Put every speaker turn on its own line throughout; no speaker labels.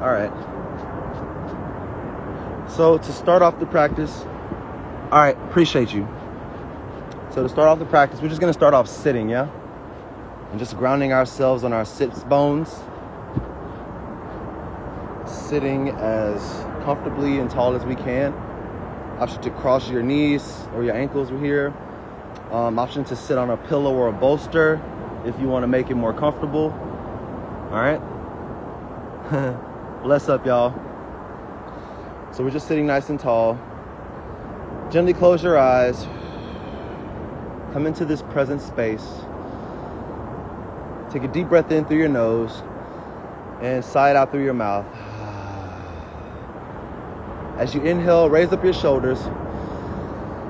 All right. So to start off the practice, all right, appreciate you. So to start off the practice, we're just gonna start off sitting, yeah? And just grounding ourselves on our sits bones. Sitting as comfortably and tall as we can. Option to cross your knees or your ankles here. Option to sit on a pillow or a bolster if you want to make it more comfortable. All right. Bless up, y'all. So we're just sitting nice and tall. Gently close your eyes. Come into this present space. Take a deep breath in through your nose and sigh it out through your mouth. As you inhale, raise up your shoulders.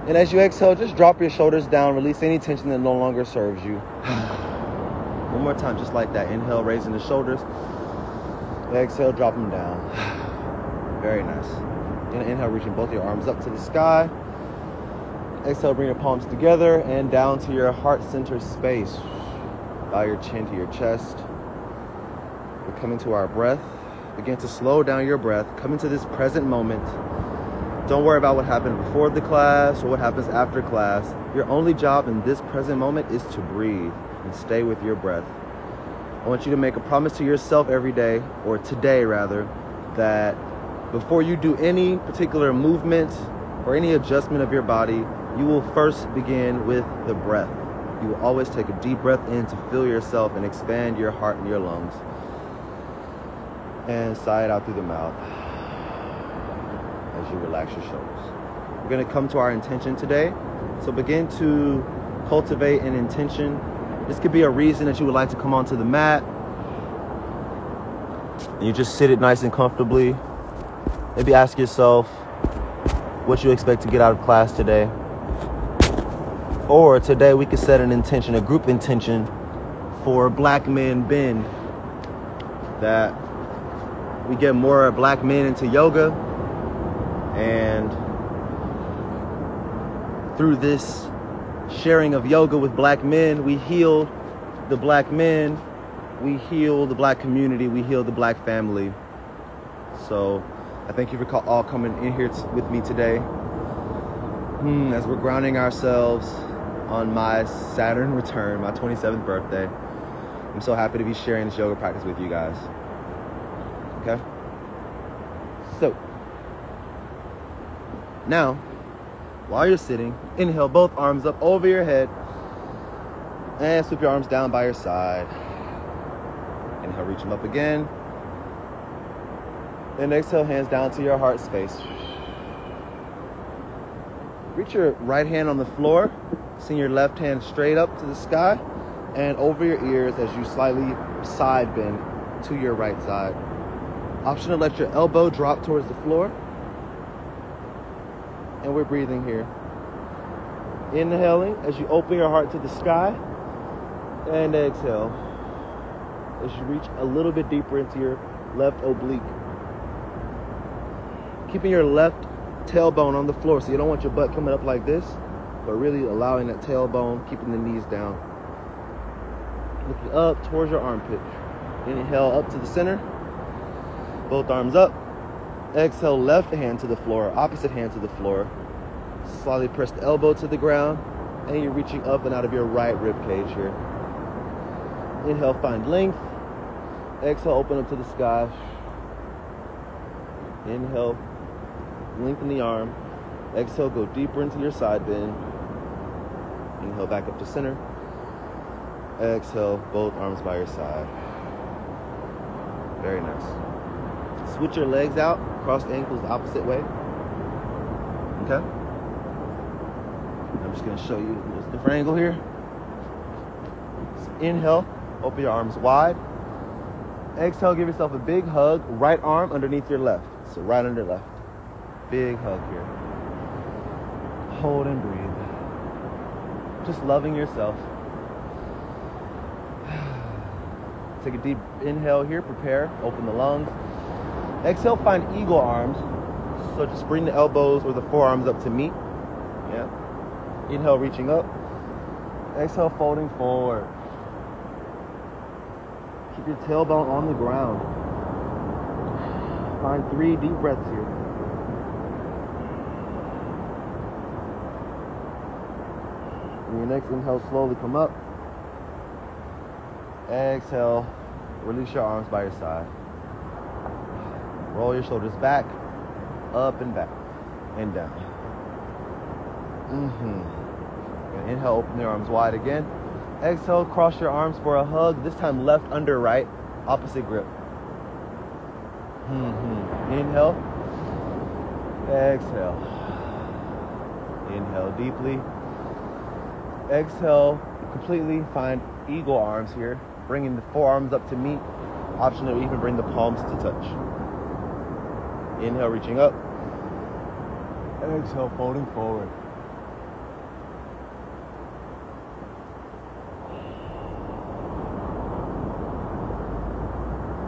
And as you exhale, just drop your shoulders down. Release any tension that no longer serves you. One more time, just like that. Inhale, raising the shoulders. Exhale, drop them down. Very nice. You're gonna inhale, reaching both your arms up to the sky. Exhale, bring your palms together and down to your heart center space. Bow your chin to your chest. We're coming to our breath. Begin to slow down your breath. Come into this present moment. Don't worry about what happened before the class or what happens after class. Your only job in this present moment is to breathe and stay with your breath. I want you to make a promise to yourself every day, or today rather, that before you do any particular movement or any adjustment of your body, you will first begin with the breath. You will always take a deep breath in to fill yourself and expand your heart and your lungs. And sigh it out through the mouth as you relax your shoulders. We're going to come to our intention today. So begin to cultivate an intention. This could be a reason that you would like to come onto the mat. And you just sit it nice and comfortably. Maybe ask yourself what you expect to get out of class today. Or today we could set an intention, a group intention for Black Men Bend, that we get more Black men into yoga, and through this sharing of yoga with Black men, we heal the Black men, we heal the Black community, we heal the Black family. So I thank you for all coming in here with me today as we're grounding ourselves on my Saturn return, my 27th birthday. I'm so happy to be sharing this yoga practice with you guys. Okay? So, now, while you're sitting, inhale both arms up over your head and sweep your arms down by your side. Inhale, reach them up again. And exhale, hands down to your heart space. Reach your right hand on the floor. Send your left hand straight up to the sky and over your ears as you slightly side bend to your right side. Option to let your elbow drop towards the floor. And we're breathing here. Inhaling as you open your heart to the sky. And exhale as you reach a little bit deeper into your left oblique. Keeping your left tailbone on the floor, so you don't want your butt coming up like this, but really allowing that tailbone, keeping the knees down. Looking up towards your armpit. Inhale up to the center. Both arms up. Exhale, left hand to the floor, opposite hand to the floor. Slowly press the elbow to the ground, and you're reaching up and out of your right rib cage here. Inhale, find length. Exhale, open up to the sky. Inhale, lengthen the arm. Exhale, go deeper into your side bend. Inhale, back up to center. Exhale, both arms by your side. Very nice. Switch your legs out, cross the ankles the opposite way. Okay? I'm just going to show you a different angle here. So inhale, open your arms wide. Exhale, give yourself a big hug. Right arm underneath your left. So right under left. Big hug here. Hold and breathe. Just loving yourself. Take a deep inhale here. Prepare. Open the lungs. Exhale, find eagle arms. So just bring the elbows or the forearms up to meet. Yeah. Inhale, reaching up. Exhale, folding forward. Keep your tailbone on the ground. Find 3 deep breaths here. And your next inhale, slowly come up. Exhale, release your arms by your side. Roll your shoulders back, up and back, and down. Inhale, open your arms wide again. Exhale, cross your arms for a hug. This time left under right, opposite grip. Inhale. Exhale. Inhale deeply. Exhale, completely find eagle arms here. Bringing the forearms up to meet. Option to even bring the palms to touch. Inhale, reaching up. Exhale, folding forward.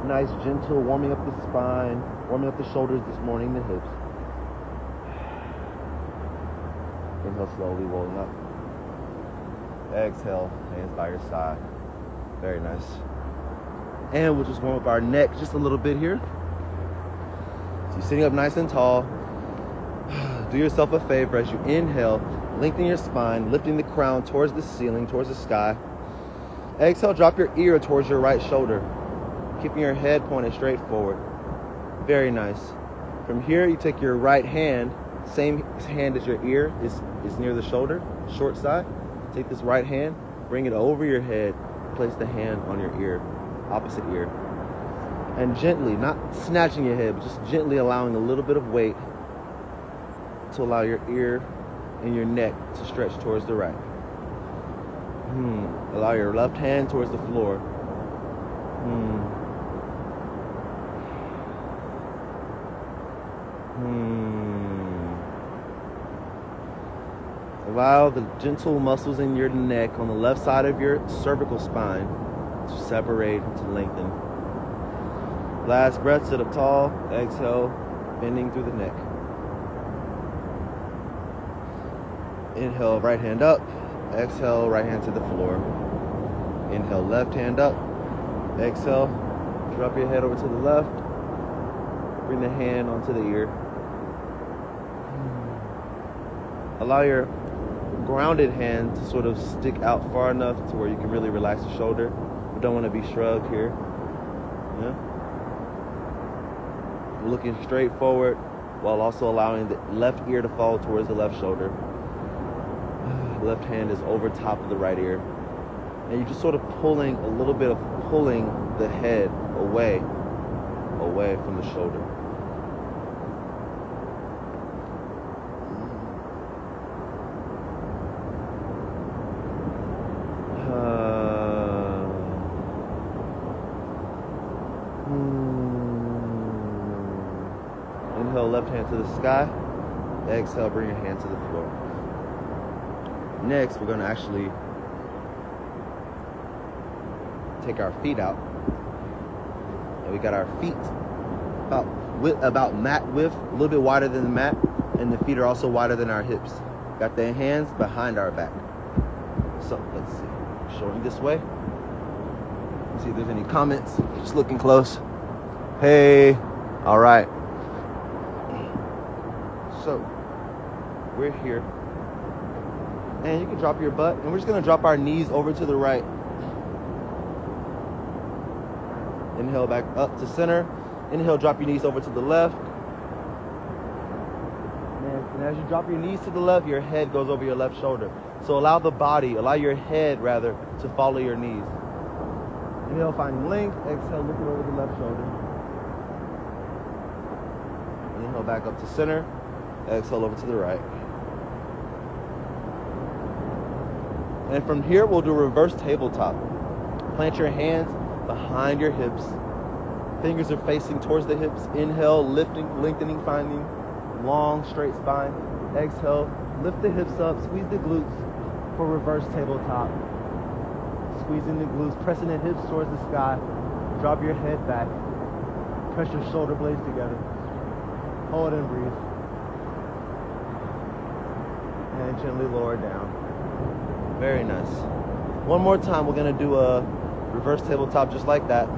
Nice, gentle, warming up the spine, warming up the shoulders this morning, the hips. Inhale, slowly rolling up. Exhale, hands by your side. Very nice. And we'll just warm up our neck just a little bit here. So you're sitting up nice and tall. Do yourself a favor as you inhale, lengthen your spine, lifting the crown towards the ceiling, towards the sky. Exhale, drop your ear towards your right shoulder, keeping your head pointed straight forward. Very nice. From here, you take your right hand, same hand as your ear is near the shoulder, short side. Take this right hand, bring it over your head, place the hand on your ear, opposite ear. And gently, not snatching your head, but just gently allowing a little bit of weight to allow your ear and your neck to stretch towards the right. Allow your left hand towards the floor. Allow the gentle muscles in your neck on the left side of your cervical spine to separate, to lengthen. Last breath, sit up tall. Exhale, bending through the neck. Inhale, right hand up. Exhale, right hand to the floor. Inhale, left hand up. Exhale, drop your head over to the left. Bring the hand onto the ear. Allow your grounded hand to sort of stick out far enough to where you can really relax the shoulder. We don't want to be shrugged here. Yeah? Looking straight forward while also allowing the left ear to fall towards the left shoulder. The left hand is over top of the right ear. And you're just sort of pulling a little bit of pulling the head away from the shoulder. Inhale, left hand to the sky. Exhale, bring your hand to the floor. Next, we're going to actually take our feet out. And we got our feet about mat width, a little bit wider than the mat, and the feet are also wider than our hips. Got the hands behind our back. So let's see. Showing this way. Let's see if there's any comments. Just looking close. Hey. All right. So we're here. And you can drop your butt. And we're just going to drop our knees over to the right. Inhale back up to center. Inhale, drop your knees over to the left. And as you drop your knees to the left, your head goes over your left shoulder. So allow your head to follow your knees. Inhale, finding length. Exhale, looking over the left shoulder. Inhale, back up to center. Exhale, over to the right. And from here, we'll do reverse tabletop. Plant your hands behind your hips. Fingers are facing towards the hips. Inhale, lifting, lengthening, finding long, straight spine. Exhale, lift the hips up, squeeze the glutes for reverse tabletop. Squeezing the glutes, pressing the hips towards the sky. Drop your head back. Press your shoulder blades together. Hold and breathe. And gently lower down. Very nice. One more time, we're going to do a reverse tabletop just like that.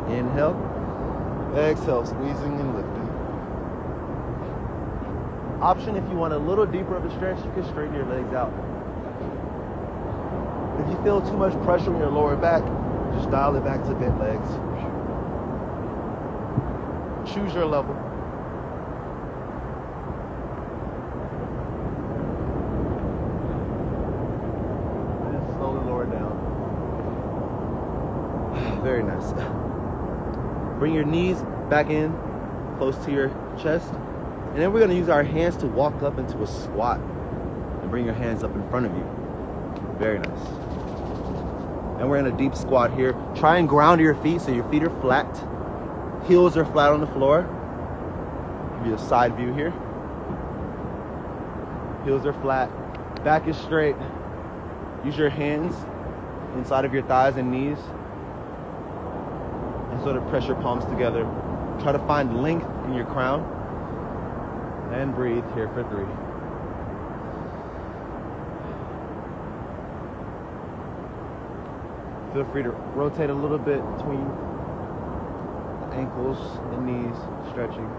Inhale. Exhale, squeezing and lifting. Option, if you want a little deeper of a stretch, you can straighten your legs out. If you feel too much pressure on your lower back, just dial it back to bent legs. Choose your level. And slowly lower down. Very nice. Bring your knees back in, close to your chest. And then we're going to use our hands to walk up into a squat. And bring your hands up in front of you. Very nice. And we're in a deep squat here. Try and ground your feet so your feet are flat. Heels are flat on the floor. Give you a side view here. Heels are flat. Back is straight. Use your hands inside of your thighs and knees. And sort of press your palms together. Try to find length in your crown. And breathe here for 3. Feel free to rotate a little bit between the ankles and knees, stretching.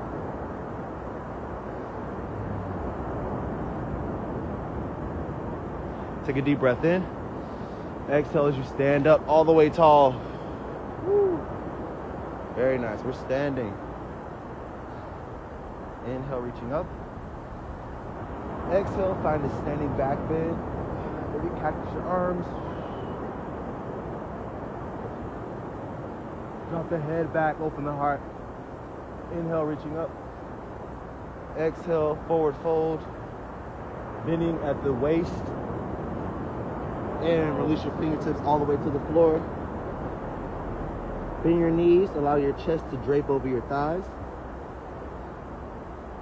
Take a deep breath in. Exhale as you stand up all the way tall. Woo. Very nice. We're standing. Inhale, reaching up. Exhale, find a standing back bend. Maybe cactus your arms. Drop the head back, open the heart. Inhale, reaching up. Exhale, forward fold. Bending at the waist. And release your fingertips all the way to the floor. Bend your knees, allow your chest to drape over your thighs.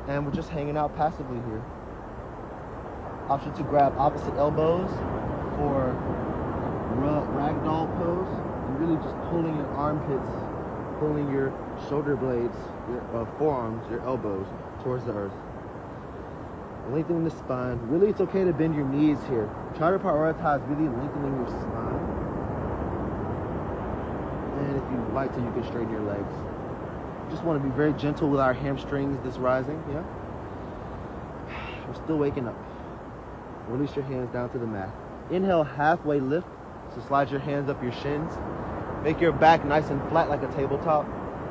And we're just hanging out passively here. Option to grab opposite elbows for ragdoll pose. And really just pulling your armpits, pulling your shoulder blades, your forearms, your elbows towards the earth. Lengthening the spine. Really, it's okay to bend your knees here. Try to prioritize really lengthening your spine. And if you like to, you can straighten your legs. Just want to be very gentle with our hamstrings this rising, yeah? We're still waking up. Release your hands down to the mat. Inhale, halfway lift. So slide your hands up your shins. Make your back nice and flat like a tabletop.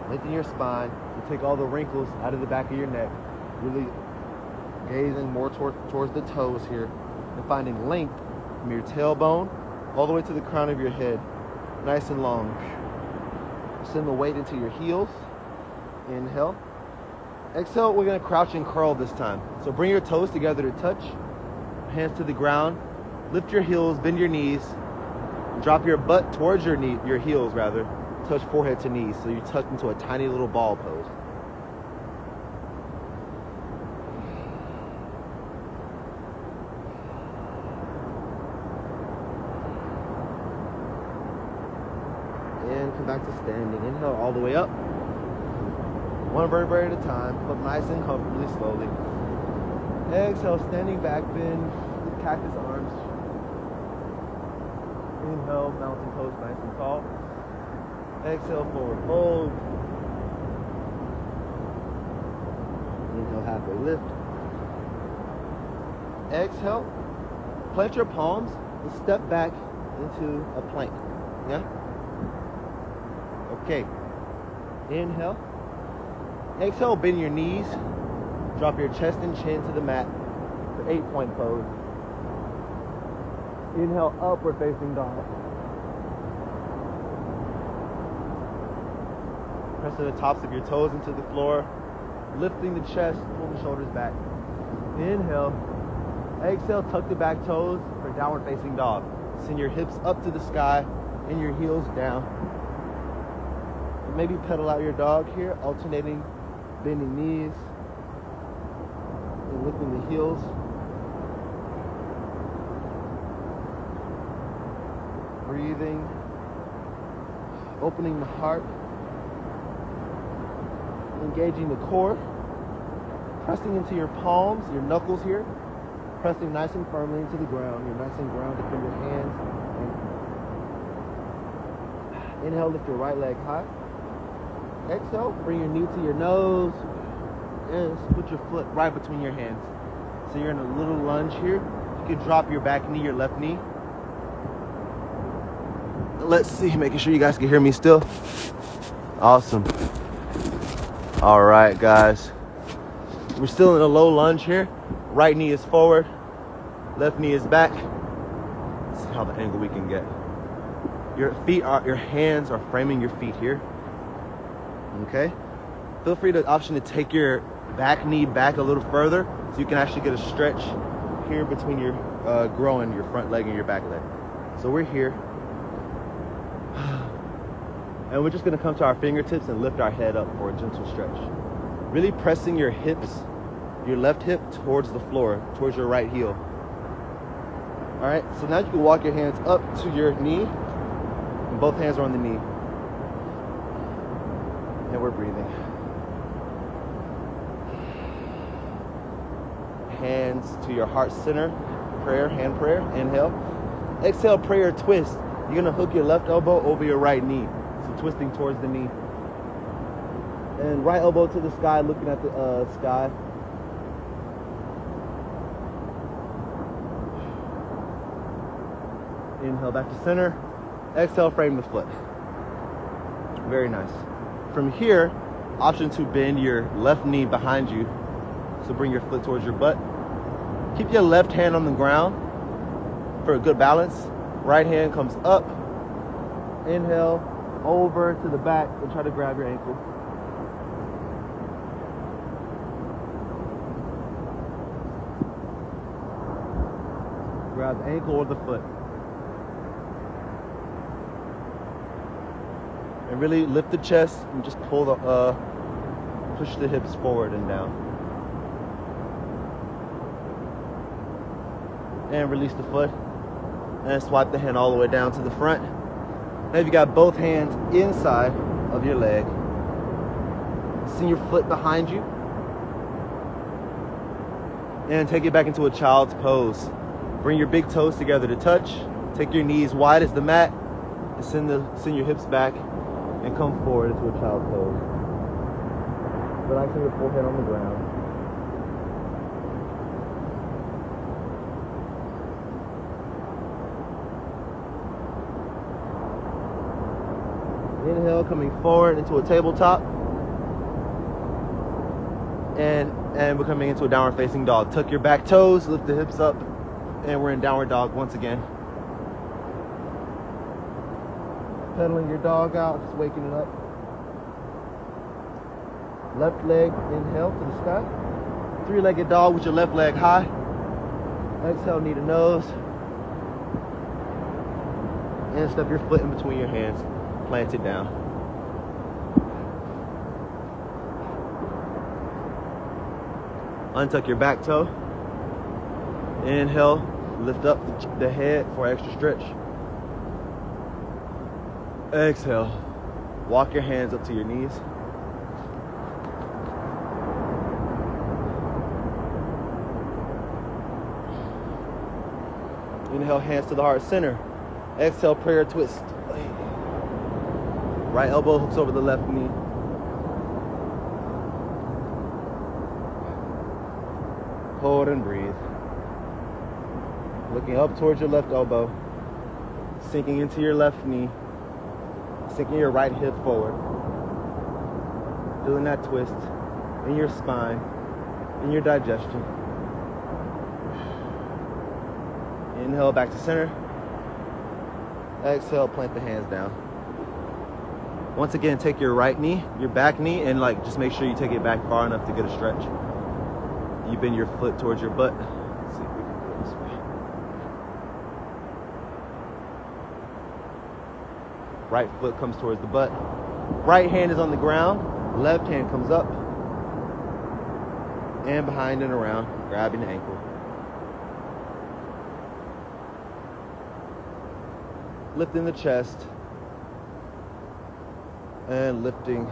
Lengthen your spine. You take all the wrinkles out of the back of your neck. Really gazing more towards the toes here. And finding length from your tailbone all the way to the crown of your head. Nice and long. Send the weight into your heels. Inhale. Exhale, we're going to crouch and curl this time. So bring your toes together to touch. Hands to the ground. Lift your heels, bend your knees. Drop your butt towards your heels rather. Touch forehead to knees so you tuck into a tiny little ball pose. And come back to standing. Inhale all the way up. One vertebrae at a time. Come up nice and comfortably, slowly. Exhale, standing back bend with cactus arms. Inhale, mountain pose, nice and tall. Exhale, forward fold. Inhale, halfway lift. Exhale, plant your palms and step back into a plank. Yeah? Okay. Inhale. Exhale, bend your knees. Drop your chest and chin to the mat for 8-point pose. Inhale, upward facing dog. Pressing the tops of your toes into the floor. Lifting the chest, pull the shoulders back. Inhale. Exhale, tuck the back toes for downward facing dog. Send your hips up to the sky and your heels down. And maybe pedal out your dog here, alternating bending knees and lifting the heels. Breathing, opening the heart, engaging the core, pressing into your palms, your knuckles here, pressing nice and firmly into the ground. You're nice and grounded from your hands. And inhale, lift your right leg high. Exhale, bring your knee to your nose, and put your foot right between your hands. So you're in a little lunge here. You can drop your back knee, your left knee. Let's see, making sure you guys can hear me still. Awesome. All right, guys. We're still in a low lunge here. Right knee is forward, left knee is back. Let's see how the angle we can get. Your hands are framing your feet here. Okay? Feel free to option to take your back knee back a little further so you can actually get a stretch here between your groin, your front leg and your back leg. So we're here. And we're just gonna come to our fingertips and lift our head up for a gentle stretch. Really pressing your hips, your left hip towards the floor, towards your right heel. All right, so now you can walk your hands up to your knee, and both hands are on the knee. And we're breathing. Hands to your heart center, prayer, hand prayer, inhale. Exhale, prayer twist. You're gonna hook your left elbow over your right knee. So twisting towards the knee. And right elbow to the sky, looking at the sky. Inhale back to center. Exhale, frame the foot. Very nice. From here, option to bend your left knee behind you. So bring your foot towards your butt. Keep your left hand on the ground for a good balance. Right hand comes up. Inhale, over to the back and try to grab your ankle. Grab the ankle or the foot. And really lift the chest and just pull push the hips forward and down. And release the foot. And swipe the hand all the way down to the front. Now you got both hands inside of your leg. Send your foot behind you. And take it back into a child's pose. Bring your big toes together to touch. Take your knees wide as the mat. And send your hips back. And come forward into a child's pose. Relaxing your forehead on the ground. Inhale, coming forward into a tabletop. And we're coming into a downward facing dog. Tuck your back toes, lift the hips up, and we're in downward dog once again. Pedaling your dog out, just waking it up. Left leg, inhale to the sky. Three-legged dog with your left leg high. Exhale, knee to nose. And step your foot in between your hands. Plant it down. Untuck your back toe. Inhale, lift up the head for extra stretch. Exhale, walk your hands up to your knees. Inhale, hands to the heart center. Exhale, prayer twist. Right elbow hooks over the left knee. Hold and breathe. Looking up towards your left elbow. Sinking into your left knee. Sinking your right hip forward. Feeling that twist in your spine, in your digestion. Inhale back to center. Exhale, plant the hands down. Once again, take your right knee, your back knee, and just make sure you take it back far enough to get a stretch. You bend your foot towards your butt. Let's see if we can do it this way. Right foot comes towards the butt. Right hand is on the ground. Left hand comes up. And behind and around, grabbing the ankle. Lifting the chest. And lifting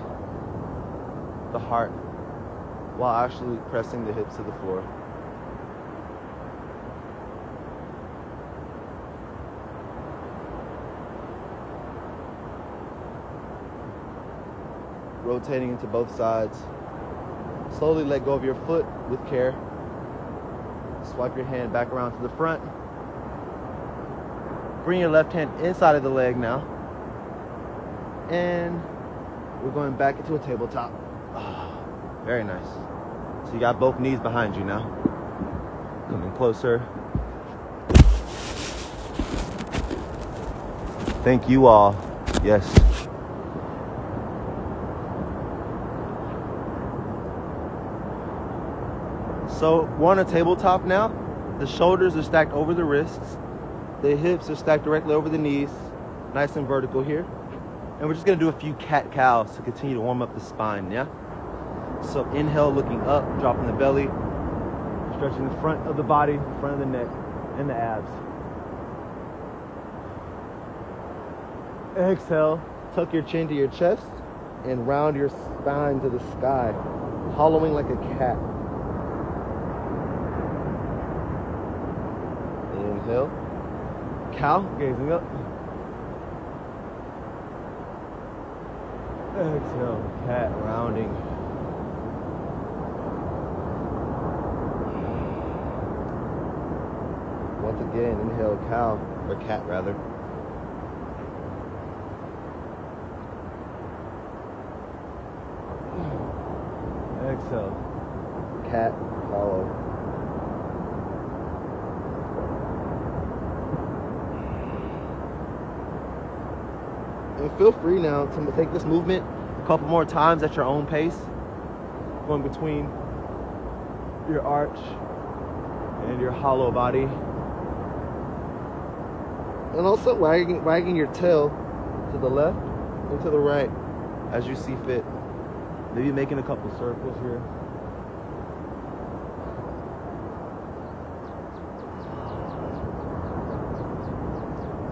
the heart while actually pressing the hips to the floor. rotating into both sides. Slowly let go of your foot with care. Swipe your hand back around to the front. Bring your left hand inside of the leg now. And we're going back into a tabletop. Very nice. So you got both knees behind you now. Coming closer. Thank you all. Yes. So we're on a tabletop now. The shoulders are stacked over the wrists. The hips are stacked directly over the knees. Nice and vertical here. And we're just gonna do a few cat-cows to continue to warm up the spine, yeah? So inhale, looking up, dropping the belly, stretching the front of the body, front of the neck, and the abs. Exhale, tuck your chin to your chest and round your spine to the sky, hollowing like a cat. Inhale, cow, gazing up. Exhale, cat, rounding. Once again, inhale, cow, or cat rather. Exhale, cat, hollow. And feel free now to take this movement a couple more times at your own pace, going between your arch and your hollow body. And also wagging your tail to the left and to the right as you see fit. Maybe making a couple circles here.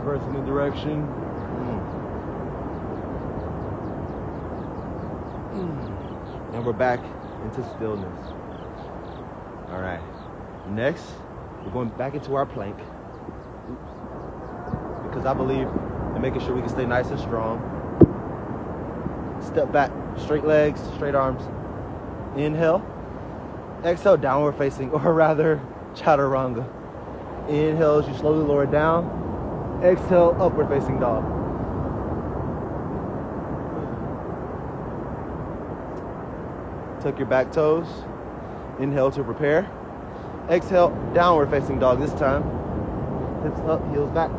Reversing the direction. And we're back into stillness. All right. Next, we're going back into our plank. Because I believe in making sure we can stay nice and strong. Step back, straight legs, straight arms. Inhale. Exhale, downward facing, or rather, chaturanga. Inhale as you slowly lower down. Exhale, upward facing dog. Tuck your back toes. Inhale to prepare. Exhale, downward facing dog this time. Hips up, heels back.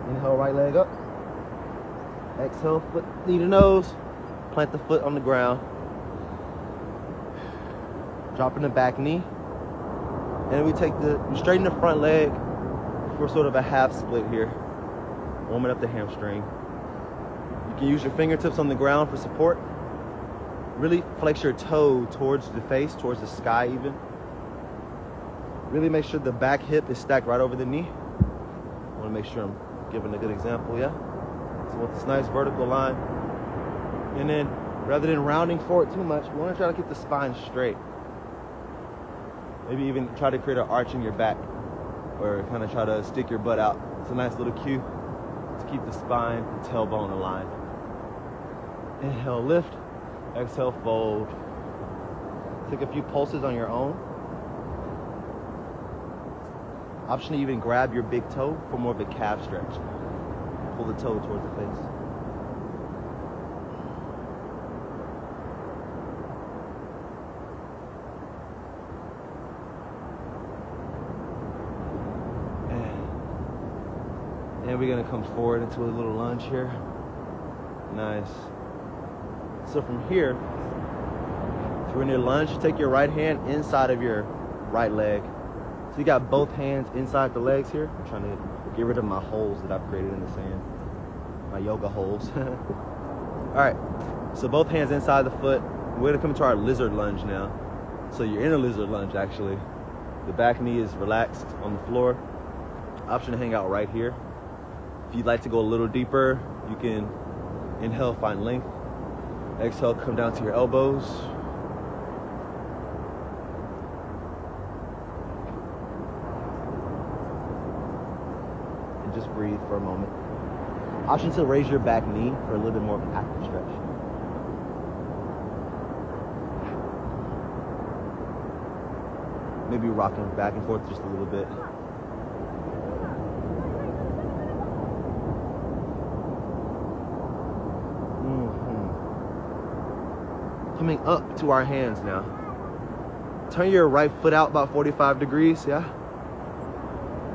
Inhale, right leg up. Exhale, foot, knee to nose. Plant the foot on the ground. Dropping the back knee. And we straighten the front leg for sort of a half split here. Warming up the hamstring. You can use your fingertips on the ground for support. Really flex your toe towards the face, towards the sky even. Really make sure the back hip is stacked right over the knee. I want to make sure I'm giving a good example, yeah? So with this nice vertical line. And then, rather than rounding forward too much, we want to try to keep the spine straight. Maybe even try to create an arch in your back, or kind of try to stick your butt out. It's a nice little cue to keep the spine and tailbone aligned. Inhale, lift. Exhale, fold. Take a few pulses on your own. Option to even grab your big toe for more of a calf stretch. Pull the toe towards the face. And we're gonna come forward into a little lunge here. Nice. So from here, if you're in your lunge, take your right hand inside of your right leg. So you got both hands inside the legs here. I'm trying to get rid of my holes that I've created in the sand. My yoga holes. All right, so both hands inside the foot. We're gonna come to our lizard lunge now. So you're in a lizard lunge actually. The back knee is relaxed on the floor. Option to hang out right here. If you'd like to go a little deeper, you can inhale, find length. Exhale, come down to your elbows. And just breathe for a moment. Option to raise your back knee for a little bit more of an active stretch. Maybe rocking back and forth just a little bit. Coming up to our hands now. Turn your right foot out about 45 degrees, yeah?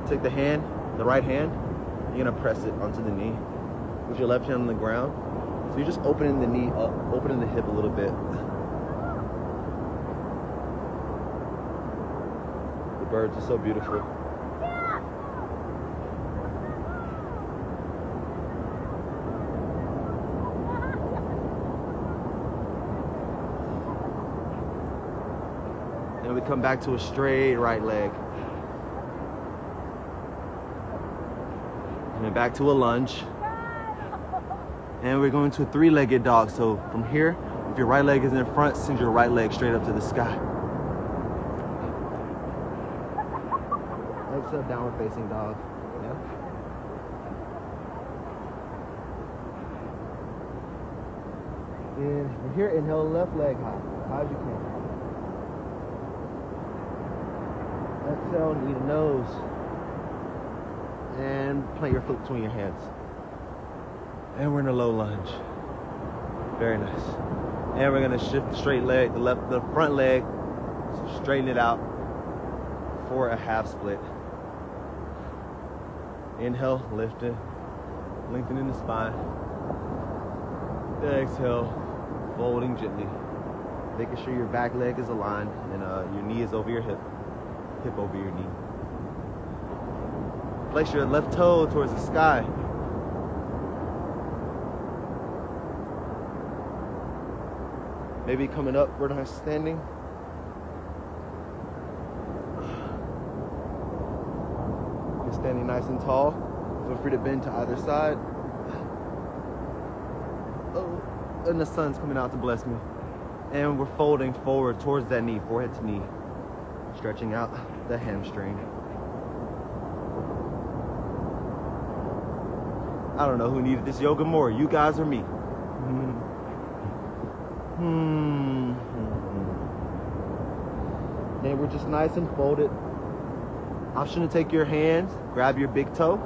Take the right hand, you're gonna press it onto the knee with your left hand on the ground. So you're just opening the knee up, opening the hip a little bit. The birds are so beautiful. And we come back to a straight right leg. And then back to a lunge. And we're going to a three-legged dog. So from here, if your right leg is in front, send your right leg straight up to the sky. Exhale, downward facing dog. Yeah. And from here, inhale left leg high as you can. Exhale, knee to nose. And plant your foot between your hands. And we're in a low lunge. Very nice. And we're gonna shift the straight leg, the front leg, so straighten it out for a half split. Inhale, lift it, lengthening the spine. Exhale, folding gently. Making sure your back leg is aligned and your knee is over your hip over your knee. Place your left toe towards the sky. Maybe coming up, vertical standing. You're standing nice and tall. Feel free to bend to either side. Oh, and the sun's coming out to bless me. And we're folding forward towards that knee, forehead to knee. Stretching out the hamstring. I don't know who needed this yoga more, you guys or me. Then we're just nice and folded. Option to take your hands, grab your big toe,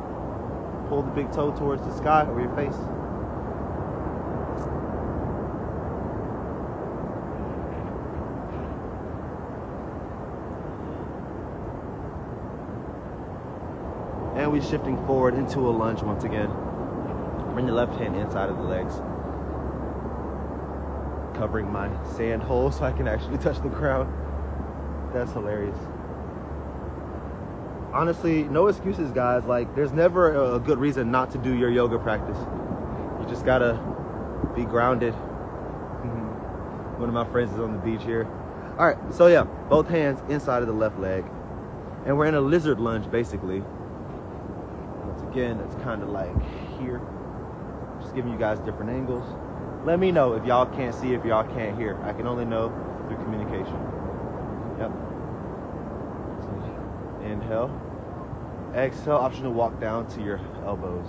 pull the big toe towards the sky over your face. And we're shifting forward into a lunge once again. Bring the left hand inside of the legs. Covering my sand hole so I can actually touch the ground. That's hilarious. Honestly, no excuses, guys. Like, there's never a good reason not to do your yoga practice. You just gotta be grounded. One of my friends is on the beach here. All right, so yeah, both hands inside of the left leg. And we're in a lizard lunge, basically. Once again, it's kind of like here. Just giving you guys different angles. Let me know if y'all can't see, if y'all can't hear. I can only know through communication. Yep. So inhale. Exhale, option to walk down to your elbows.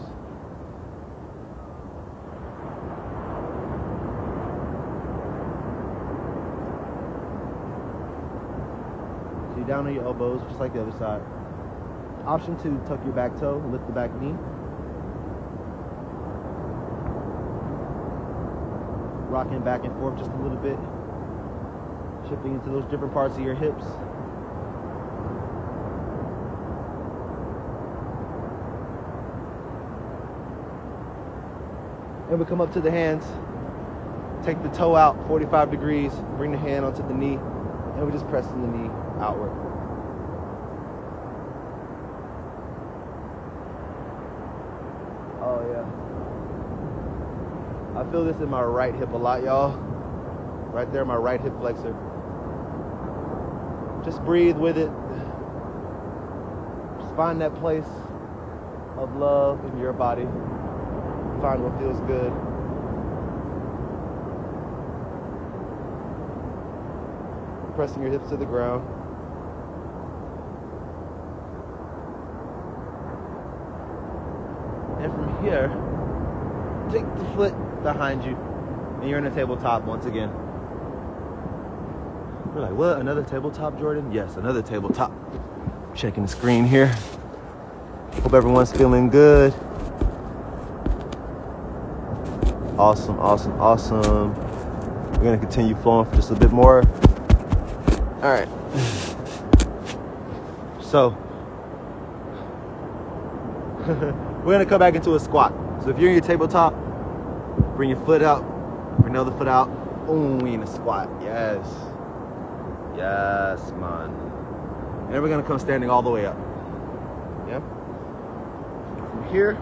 So you're down on your elbows, just like the other side. Option to tuck your back toe, lift the back knee. Rocking back and forth just a little bit. Shifting into those different parts of your hips. And we come up to the hands. Take the toe out 45 degrees. Bring the hand onto the knee. And we're just pressing the knee outward. Oh yeah. I feel this in my right hip a lot, y'all. Right there, my right hip flexor. Just breathe with it. Just find that place of love in your body. Find what feels good. Pressing your hips to the ground. And from here, take the foot behind you, and you're in a tabletop once again. You're like, what? Another tabletop, Jordan? Yes, another tabletop. Checking the screen here. Hope everyone's feeling good. Awesome, awesome, awesome. We're gonna continue flowing for just a bit more. All right. So, we're gonna come back into a squat. So if you're in your tabletop, bring your foot out, bring the other foot out. Boom, we in a squat. Yes. Yes, man. And then we're gonna come standing all the way up. Yeah. From here,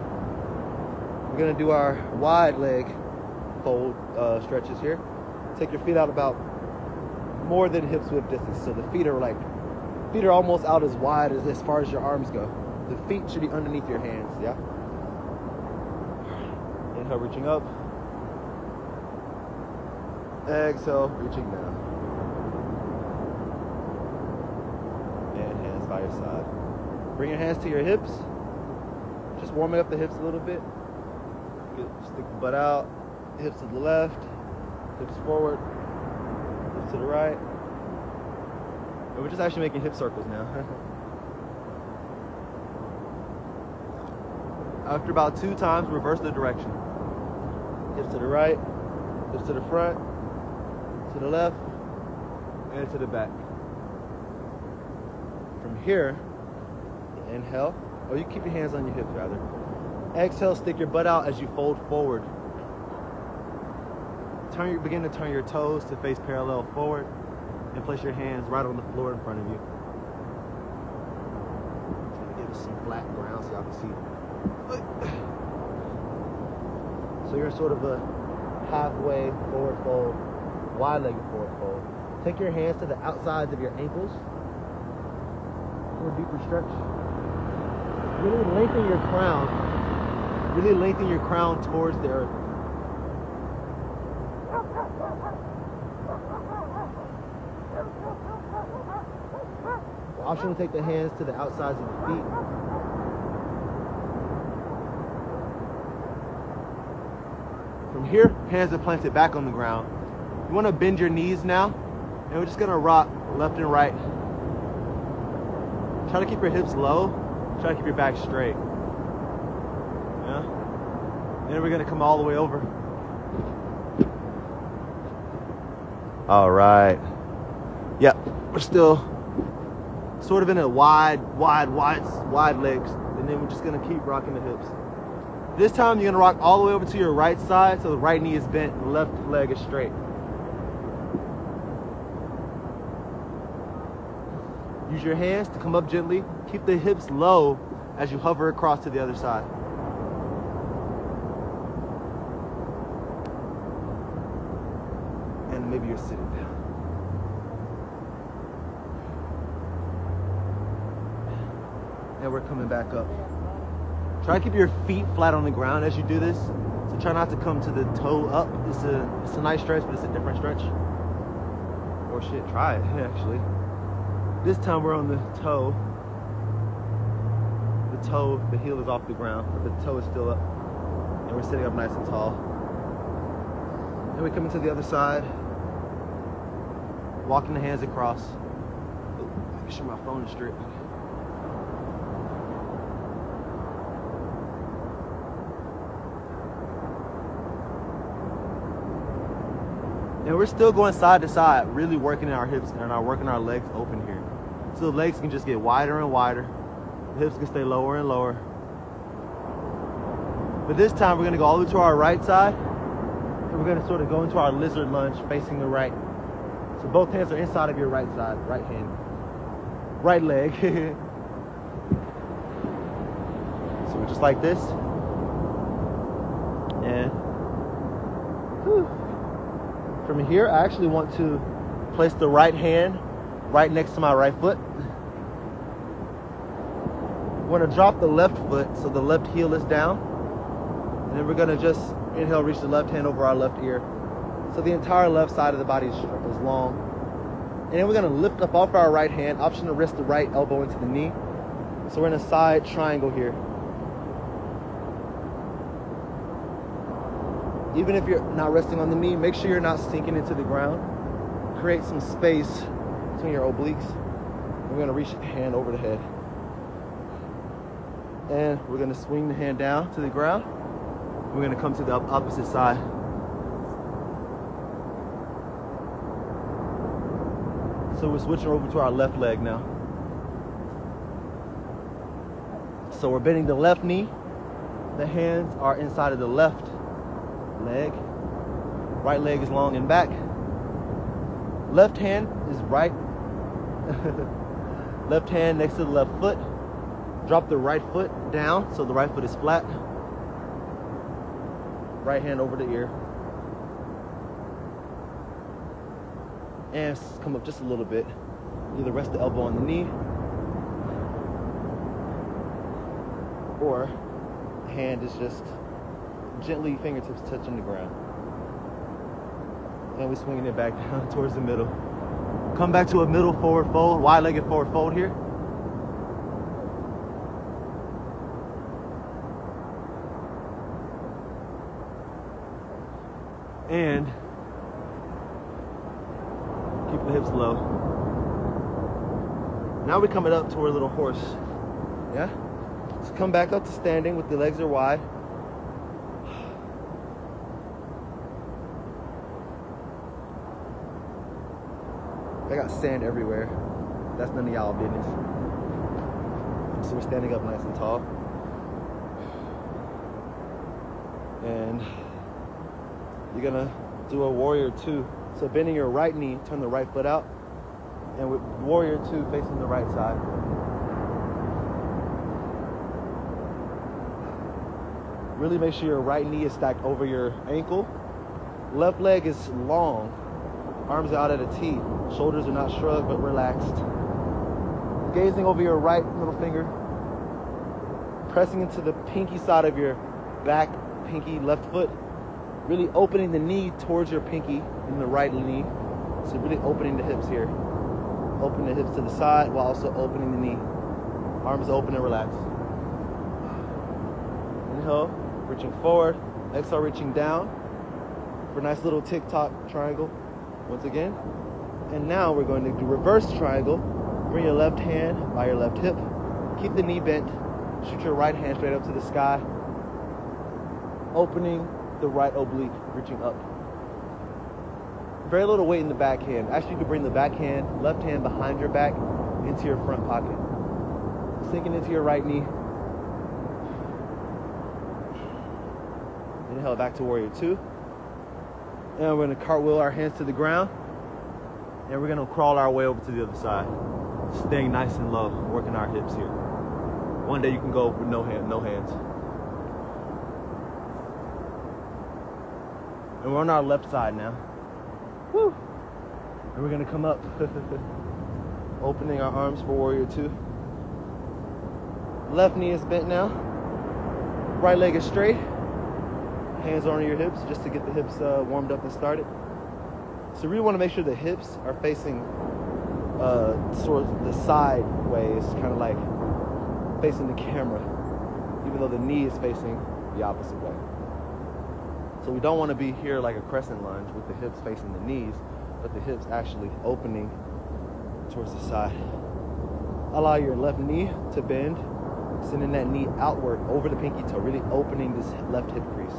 we're gonna do our wide leg fold stretches here. Take your feet out about more than hips width distance. So the feet are almost out as wide as far as your arms go. The feet should be underneath your hands, yeah? Inhale, reaching up. Exhale, reaching down. And hands by your side. Bring your hands to your hips. Just warming up the hips a little bit. Stick the butt out. Hips to the left. Hips forward. Hips to the right. And we're just actually making hip circles now. After about 2 times, reverse the direction. Hips to the right, hips to the front, to the left, and to the back. From here, inhale. Oh, you keep your hands on your hips, rather. Exhale, stick your butt out as you fold forward. Begin to turn your toes to face parallel forward, and place your hands right on the floor in front of you. Give us some flat ground so y'all can see. So you're sort of a halfway forward fold, wide-legged forward fold. Take your hands to the outsides of your ankles for a deeper stretch. Really lengthen your crown. Really lengthen your crown towards the earth. Option to take the hands to the outsides of your feet. From here, hands are planted back on the ground. You want to bend your knees now, and we're just going to rock left and right. Try to keep your hips low. Try to keep your back straight. Yeah? And then we're going to come all the way over. All right. Yep, we're still sort of in a wide legs, and then we're just gonna keep rocking the hips. This time you're gonna rock all the way over to your right side, so the right knee is bent and the left leg is straight. Use your hands to come up gently. Keep the hips low as you hover across to the other side. And maybe you're sitting down. And we're coming back up. Try to keep your feet flat on the ground as you do this. So try not to come to the toe up. It's a nice stretch, but it's a different stretch. Or shit, try it actually. This time we're on the toe. The heel is off the ground, but the toe is still up. And we're sitting up nice and tall. And we come into the other side. Walking the hands across. Make sure my phone is straight. And we're still going side to side, really working our hips and working our legs open here. So the legs can just get wider and wider. The hips can stay lower and lower. But this time we're gonna go all the way to our right side, and we're gonna sort of go into our lizard lunge facing the right. So both hands are inside of your right side, right hand, right leg. So we're just like this. And whew. From here, I actually want to place the right hand right next to my right foot. I want to drop the left foot so the left heel is down. And then we're going to just inhale, reach the left hand over our left ear. So the entire left side of the body is long. And then we're going to lift up off our right hand, option to rest the right elbow into the knee. So we're in a side triangle here. Even if you're not resting on the knee, make sure you're not sinking into the ground. Create some space between your obliques. We're gonna reach the hand over the head. And we're gonna swing the hand down to the ground. We're gonna come to the opposite side. So we're switching over to our left leg now. So we're bending the left knee. The hands are inside of the left leg. Right leg is long and back. Left hand is right. Left hand next to the left foot. Drop the right foot down so the right foot is flat. Right hand over the ear. And come up just a little bit. Either rest the elbow on the knee or hand is just gently, fingertips touching the ground. And we're swinging it back down towards the middle. Come back to a middle forward fold, wide-legged forward fold here. And keep the hips low. Now we're coming up to our little horse. Yeah? So come back up to standing with the legs are wide. I got sand everywhere. That's none of y'all business. So we're standing up nice and tall. And you're gonna do a warrior two. So bending your right knee, turn the right foot out. And with warrior two facing the right side. Really make sure your right knee is stacked over your ankle. Left leg is long. Arms are out at a T. Shoulders are not shrugged, but relaxed. Gazing over your right middle finger. Pressing into the pinky side of your back, pinky left foot. Really opening the knee towards your pinky in the right knee. So really opening the hips here. Open the hips to the side while also opening the knee. Arms open and relaxed. Inhale, reaching forward. Exhale, reaching down. For a nice little tick-tock triangle. Once again. And now we're going to do reverse triangle. Bring your left hand by your left hip. Keep the knee bent. Shoot your right hand straight up to the sky. Opening the right oblique, reaching up. Very little weight in the back hand. Actually, you can bring the back hand, left hand behind your back into your front pocket. Sinking into your right knee. Inhale back to warrior two. And we're going to cartwheel our hands to the ground. And we're going to crawl our way over to the other side. Staying nice and low, working our hips here. One day you can go with no hands. And we're on our left side now. Woo! And we're going to come up. Opening our arms for warrior two. Left knee is bent now. Right leg is straight. Hands on your hips just to get the hips warmed up and started. So really want to make sure the hips are facing sort of the sideways, kind of like facing the camera, even though the knee is facing the opposite way. So we don't want to be here like a crescent lunge with the hips facing the knees, but the hips actually opening towards the side. Allow your left knee to bend, sending that knee outward over the pinky toe, really opening this left hip crease.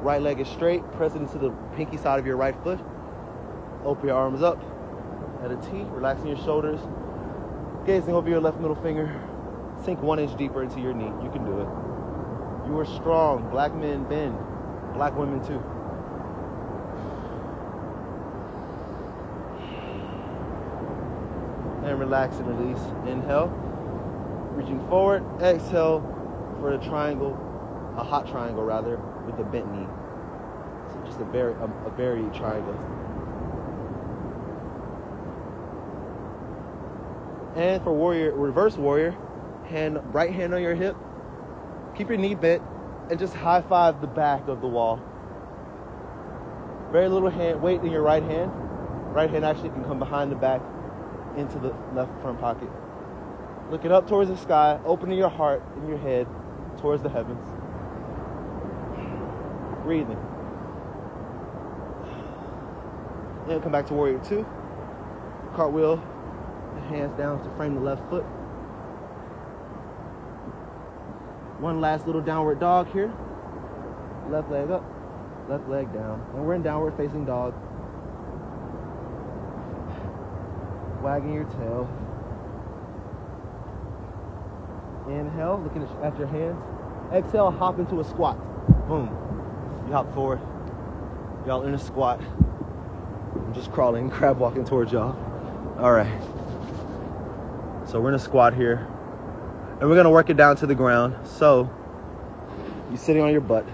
Right leg is straight, press it into the pinky side of your right foot. Open your arms up at a T, relaxing your shoulders, gazing over your left middle finger. Sink 1 inch deeper into your knee. You can do it. You are strong. Black men bend. Black women too. And relax and release. Inhale. Reaching forward. Exhale for a triangle, a hot triangle rather, with a bent knee. So just a very triangle. And for warrior, reverse warrior, right hand on your hip. Keep your knee bent and just high five the back of the wall. Very little weight in your right hand. Right hand actually can come behind the back into the left front pocket. Looking up towards the sky, opening your heart and your head towards the heavens. Breathing. And come back to warrior 2. Cartwheel, hands down to frame the left foot. One last little downward dog here. Left leg up, left leg down. And we're in downward facing dog. Wagging your tail. Inhale, looking at your hands. Exhale, hop into a squat. Boom. You hop forward. Y'all in a squat. I'm just crawling, crab walking towards y'all. All right. So we're in a squat here. And we're gonna work it down to the ground. So, you're sitting on your butt.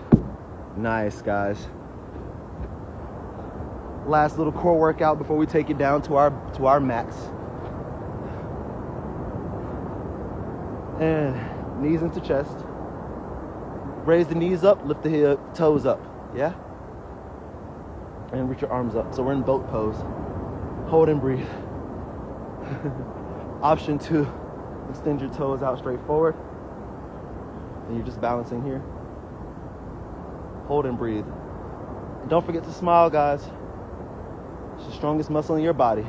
Nice, guys. Last little core workout before we take it down to our mats. And knees into chest. Raise the knees up, lift the toes up. Yeah? And reach your arms up. So we're in boat pose. Hold and breathe. Option 2, extend your toes out straight forward. And you're just balancing here. Hold and breathe. And don't forget to smile, guys. It's the strongest muscle in your body.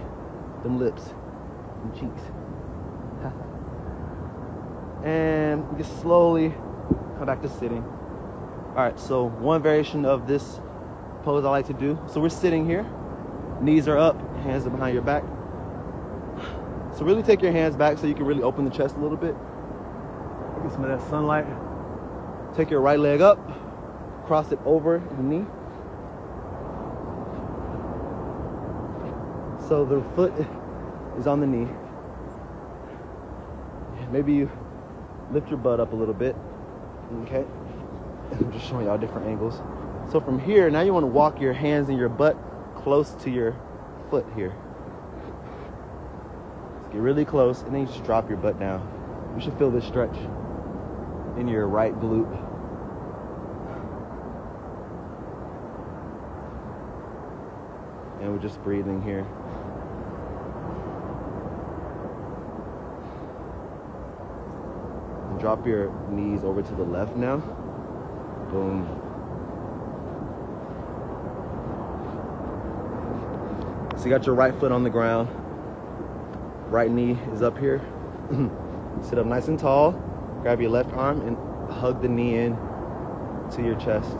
Them lips, them cheeks. And we can slowly come back to sitting. All right, so one variation of this pose I like to do. So we're sitting here, knees are up, hands are behind your back. So really take your hands back so you can really open the chest a little bit. Get some of that sunlight. Take your right leg up, cross it over the knee. So the foot is on the knee. Maybe you lift your butt up a little bit, okay? I'm just showing y'all different angles. So from here, now you want to walk your hands and your butt close to your foot here. Get really close, and then you just drop your butt down. You should feel this stretch in your right glute. And we're just breathing here. And drop your knees over to the left now. Boom. So you got your right foot on the ground. Right knee is up here. Sit up nice and tall. Grab your left arm and hug the knee in to your chest.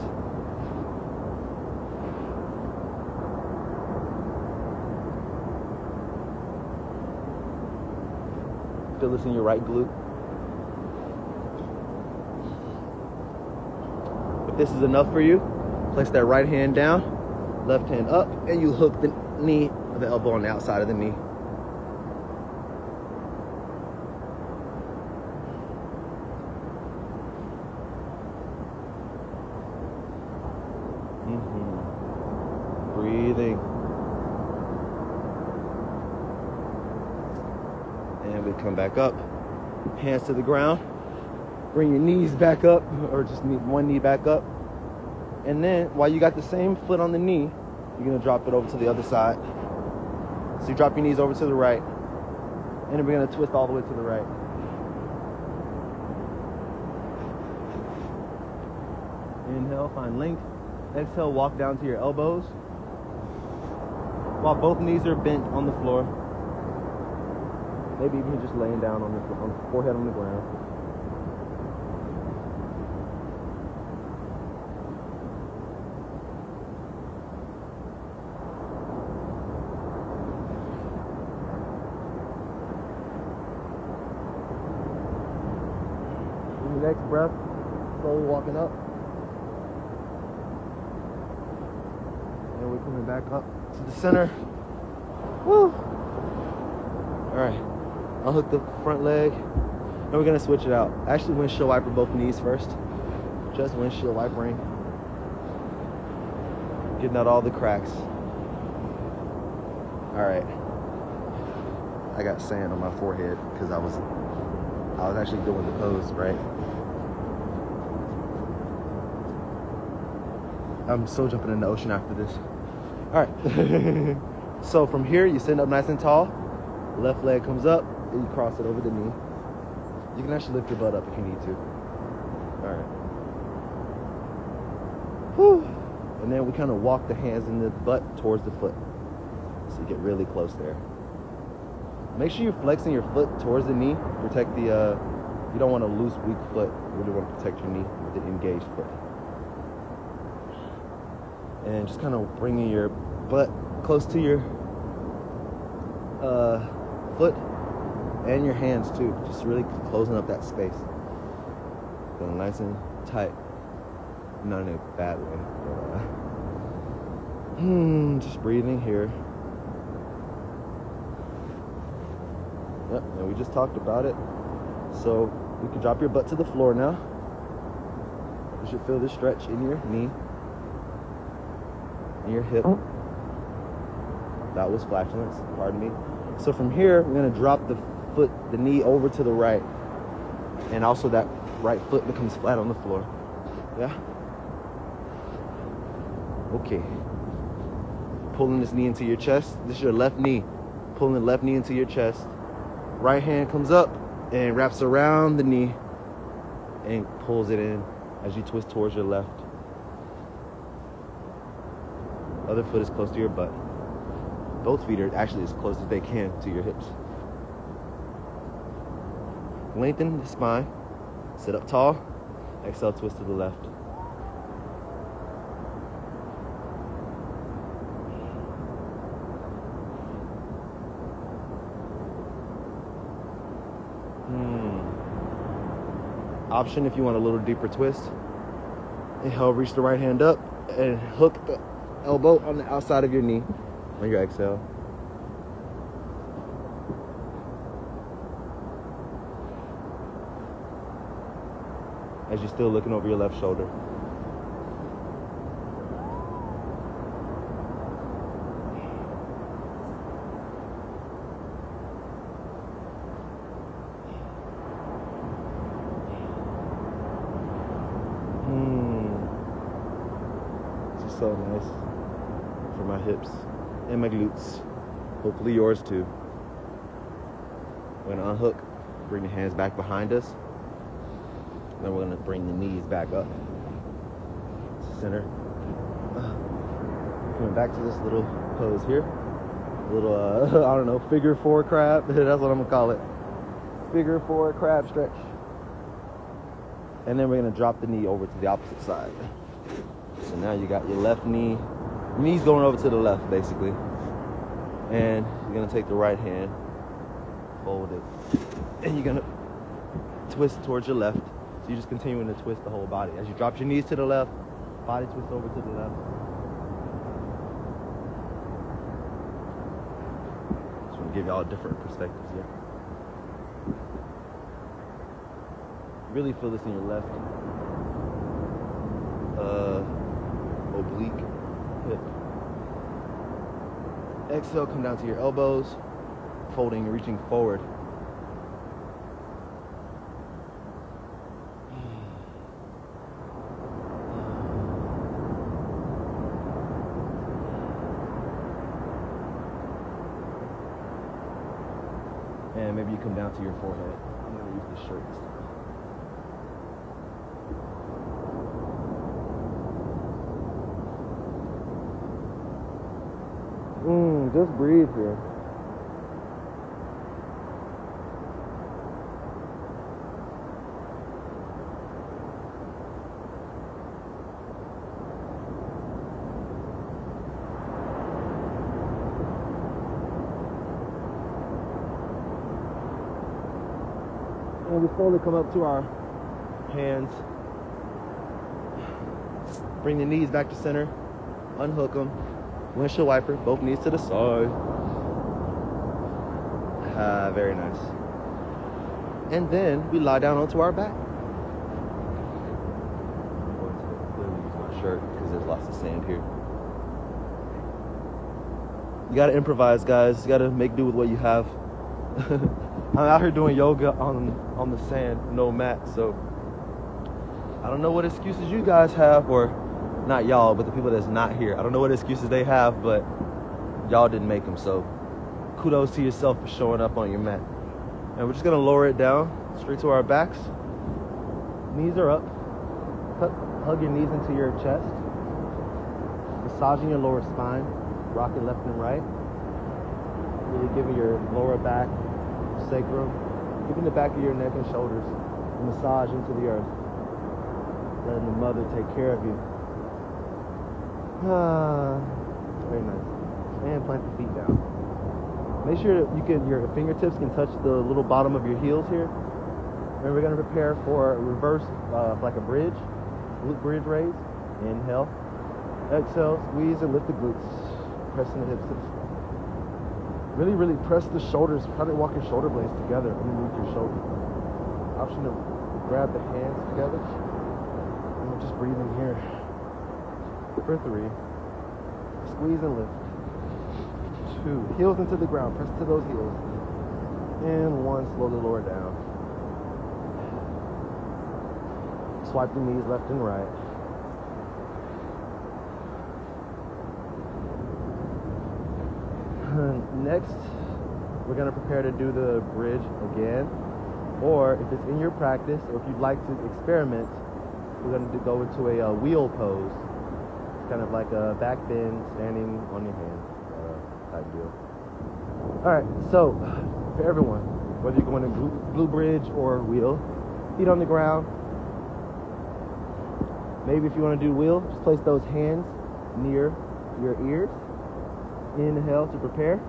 Feel this in your right glute. If this is enough for you, place that right hand down, left hand up, and you hook the knee, the elbow on the outside of the knee. Breathing. And we come back up. Hands to the ground. Bring your knees back up, or just one knee back up. And then, while you got the same foot on the knee, you're going to drop it over to the other side. So you drop your knees over to the right. And then we're going to twist all the way to the right. Inhale, find length. Exhale, walk down to your elbows while both knees are bent on the floor. Maybe even just laying down on the forehead on the ground. And the next breath, slowly walking up. And we're coming back up to the center. Woo! All right, I'll hook the front leg, and we're gonna switch it out. Actually, windshield wiper both knees first. Just windshield wipering. Getting out all the cracks. All right. I got sand on my forehead because I was actually doing the pose, right? I'm so jumping in the ocean after this. All right. So from here, you stand up nice and tall. Left leg comes up, and you cross it over the knee. You can actually lift your butt up if you need to. All right. Whew. And then we kind of walk the hands and the butt towards the foot. So you get really close there. Make sure you're flexing your foot towards the knee. Protect the, you don't want a loose, weak foot. You really want to protect your knee with the engaged foot. And just kind of bringing your butt close to your foot and your hands too. Just really closing up that space. Feeling nice and tight. Not in a bad way. But, just breathing here. Yep, and we just talked about it. So you can drop your butt to the floor now. You should feel this stretch in your knee, in your hip. That was flatulence, pardon me. So from here, we're gonna drop the knee over to the right. And also that right foot becomes flat on the floor. Yeah? Okay. Pulling this knee into your chest. This is your left knee. Pulling the left knee into your chest. Right hand comes up and wraps around the knee and pulls it in as you twist towards your left. Other foot is close to your butt. Both feet are actually as close as they can to your hips. Lengthen the spine. Sit up tall. Exhale, twist to the left. Option if you want a little deeper twist. Inhale, reach the right hand up and hook the elbow on the outside of your knee on your exhale. As you're still looking over your left shoulder. This is so nice for my hips and my glutes. Hopefully yours too. We're gonna unhook, bring the hands back behind us. Then we're gonna bring the knees back up. Center. Coming back to this little pose here. A little, I don't know, figure four crab. That's what I'm gonna call it. Figure four crab stretch. And then we're gonna drop the knee over to the opposite side. So now you got your left knee. Knee's going over to the left, basically. And you're gonna take the right hand, fold it, and you're gonna twist towards your left. So you're just continuing to twist the whole body. As you drop your knees to the left, body twist over to the left. Just want to give y'all different perspectives here. Really feel this in your left oblique hip. Exhale, come down to your elbows, folding, reaching forward. And maybe you come down to your forehead. I'm going to use this shirt this time. Just breathe here. And we slowly come up to our hands. Bring the knees back to center. Unhook them. Windshield wiper, both knees to the side. Very nice. And then we lie down onto our back. I'm going to clearly use my shirt because there's lots of sand here. You gotta improvise, guys. You gotta make do with what you have. I'm out here doing yoga on the sand, no mat, so I don't know what excuses you guys have, or not y'all, but the people that's not here. I don't know what excuses they have, but y'all didn't make them, so kudos to yourself for showing up on your mat. And we're just gonna lower it down straight to our backs. Knees are up. Hug your knees into your chest. Massaging your lower spine. Rock it left and right. Really giving your lower back, sacrum, giving the back of your neck and shoulders a massage into the earth. Letting the mother take care of you. Very nice. And plant the feet down. Make sure that your fingertips can touch the little bottom of your heels here. And we're going to prepare for a reverse, like a bridge, glute bridge raise. Inhale. Exhale, squeeze and lift the glutes. Pressing the hips to the floor. Really, really press the shoulders. Try to walk your shoulder blades together underneath your shoulder. Option to grab the hands together. And we're just breathing here. For 3. Squeeze and lift. 2. Heels into the ground. Press to those heels. And 1. Slowly lower down. Swipe the knees left and right. Next, we're going to prepare to do the bridge again. Or if it's in your practice, or if you'd like to experiment, we're going to go into a wheel pose. Kind of like a back bend, standing on your hands type deal. Alright, so for everyone, whether you're going to glute bridge or wheel, feet on the ground. Maybe if you want to do wheel, just place those hands near your ears. Inhale to prepare.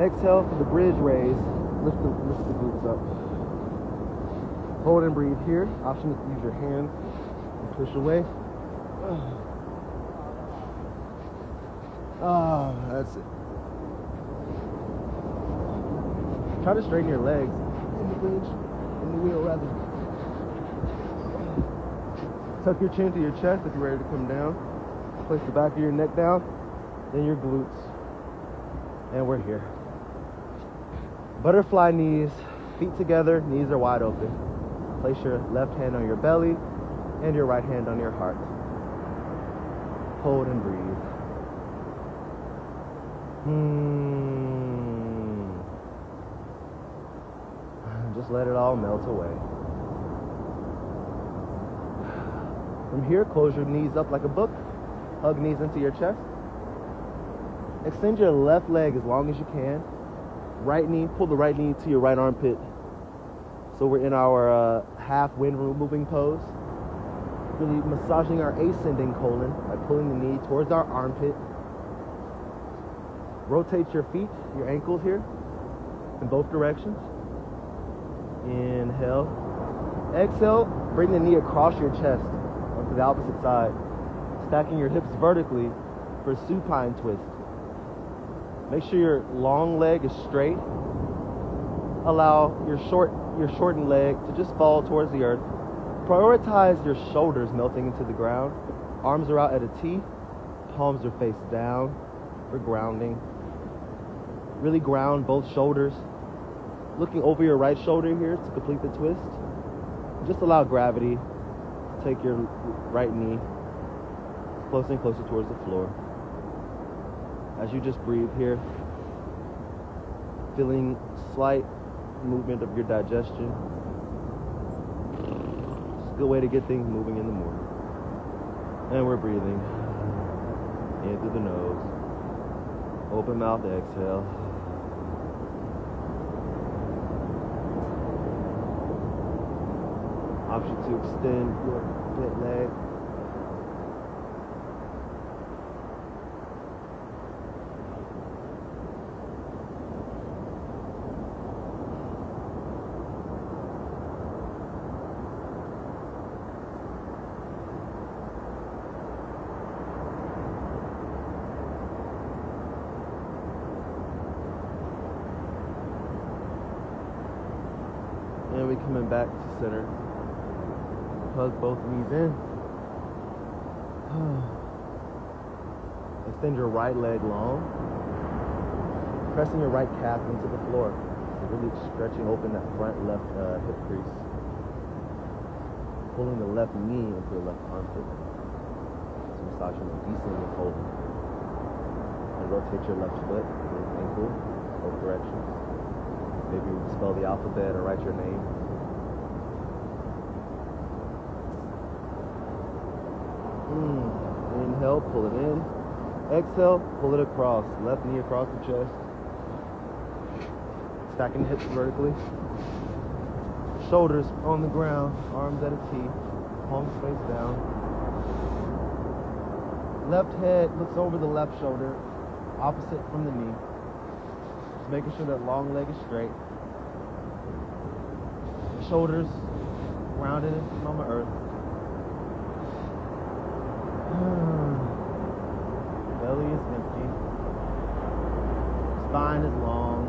Exhale for the bridge raise. Lift the glutes up. Hold and breathe here. Option is to use your hands and push away. That's it. Try to straighten your legs in the bridge, in the wheel rather. Tuck your chin to your chest if you're ready to come down. Place the back of your neck down, then your glutes. And we're here. Butterfly knees, feet together, knees are wide open. Place your left hand on your belly and your right hand on your heart. Hold and breathe. Just let it all melt away. From here, close your knees up like a book. Hug knees into your chest. Extend your left leg as long as you can. Right knee, pull the right knee to your right armpit. So we're in our half wind moving pose. Really massaging our ascending colon by pulling the knee towards our armpit. Rotate your feet, your ankles here, in both directions. Inhale. Exhale, bring the knee across your chest onto the opposite side. Stacking your hips vertically for a supine twist. Make sure your long leg is straight. Allow your shortened leg to just fall towards the earth. Prioritize your shoulders melting into the ground. Arms are out at a T. Palms are face down for grounding. Really ground both shoulders. Looking over your right shoulder here to complete the twist. Just allow gravity to take your right knee closer and closer towards the floor. As you just breathe here, feeling slight movement of your digestion. It's a good way to get things moving in the morning. And we're breathing in through the nose. Open mouth, exhale. Option to extend your split leg. And we're coming back to center. Hug both knees in. Extend your right leg long. Pressing your right calf into the floor. So really stretching open that front left hip crease. Pulling the left knee into the left armpit. So massaging the descending and folding. And rotate your left foot, ankle, both directions. Maybe spell the alphabet or write your name. Inhale, pull it in. Exhale, pull it across. Left knee across the chest. Stacking the hips vertically. Shoulders on the ground, arms at a T, palms face down. Left head looks over the left shoulder, opposite from the knee. Just making sure that long leg is straight. Shoulders grounded into Mama Earth. Belly is empty. Spine is long.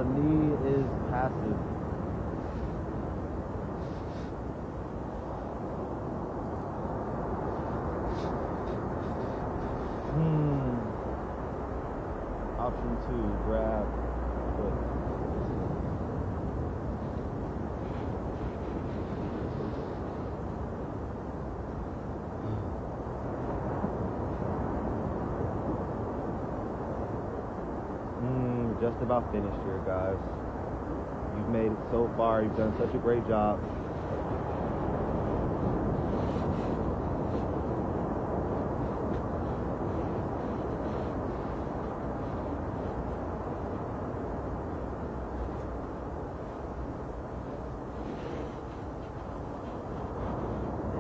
Knee is passive. Option 2, grab foot. Just about finished here, guys. You've made it so far. You've done such a great job.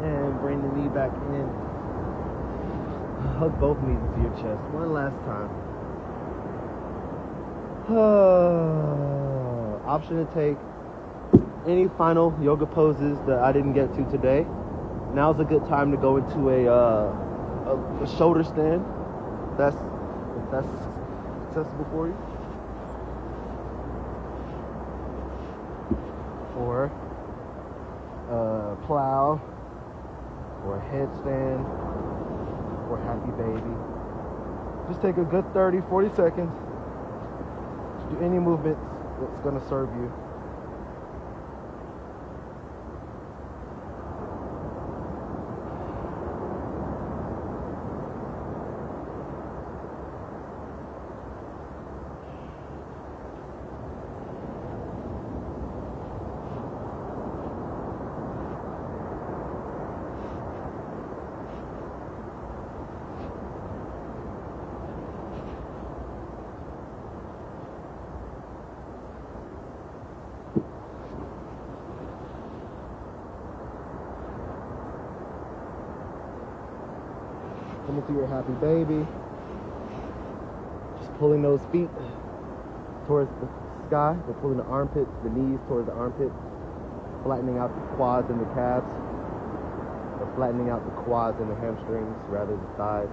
And bring the knee back in. Hug both knees into your chest one last time. Option to take any final yoga poses that I didn't get to today. Now's a good time to go into a shoulder stand. If that's accessible for you. Or a plow, or a headstand, or happy baby. Just take a good 30-40 seconds. Do any movement that's going to serve you. Come into your happy baby. Just pulling those feet towards the sky. We're pulling the armpits, the knees towards the armpits. Flattening out the quads and the calves. Or flattening out the quads and the hamstrings rather than the thighs.